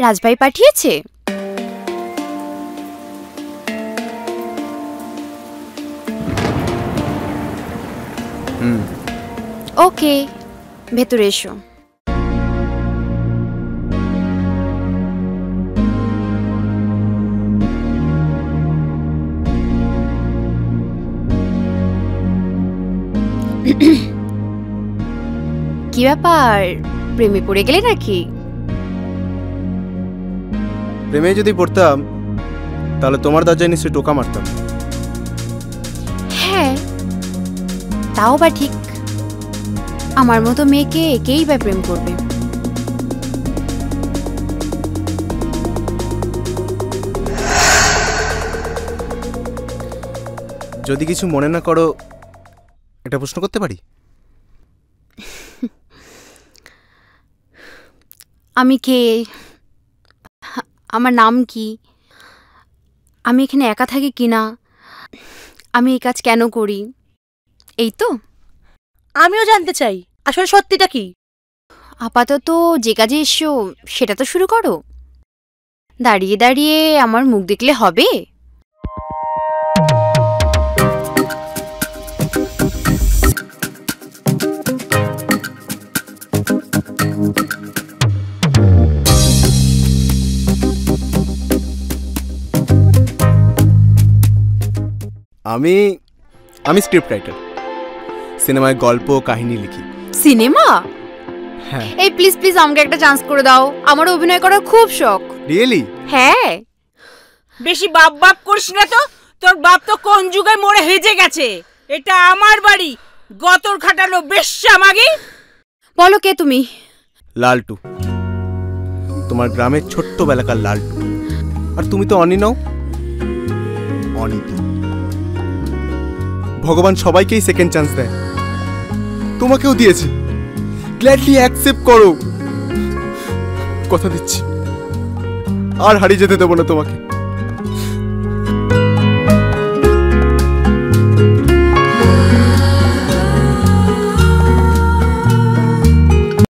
রাজভাই পাঠিয়েছে? ওকে, ভেতরে এসো। কি ব্যাপার, প্রেমে পড়ে গেলে নাকি? প্রেমে যদি পড়তাম তাহলে তোমার দরজায় নিশ্চয়ই টোকা মারতাম। হ্যাঁ, তাও বা ঠিক। আমার মতো মেয়েকে কেই বা প্রেম করবে? যদি কিছু মনে না করো, একটা প্রশ্ন করতে পারি? আমি কে? আমার নাম কি? আমি এখানে একা থাকি কিনা? আমি এই কাজ কেন করি? এই তো। আমিও জানতে চাই আসলে সত্যিটা কি। আপাতত যে কাজে এসো সেটা তো শুরু করো। দাঁড়িয়ে দাঁড়িয়ে আমার মুখ দেখলে হবে? আমি আমি স্ক্রিপ্ট রাইটার, সিনেমায় গল্প কাহিনী লিখি। সিনেমা? হ্যাঁ। এই প্লিজ প্লিজ আমাকে একটা চান্স করে দাও, আমার অভিনয় করার খুব শখ। রিয়েলি? হ্যাঁ। বেশি বাপ বাপ করিস না তো, তোর বাপ তো কোন যুগে মরে হেজে গেছে। এটা আমার বাড়ি, গতর খাটানো বেশ্যা মাগি। বলো কে তুমি? লালটু, তোমার গ্রামের ছোট্ট বেলাকার লালটু। আর তুমি তো অনি নও, অনিতা। ভগবান সবাইকেই সেকেন্ড চান্স দেয়, তোমাকেও দিয়েছে। গ্ল্যাডলি অ্যাকসেপ্ট করো। কথা দিচ্ছি আর হারিয়ে যেতে দেবো না তোমাকে।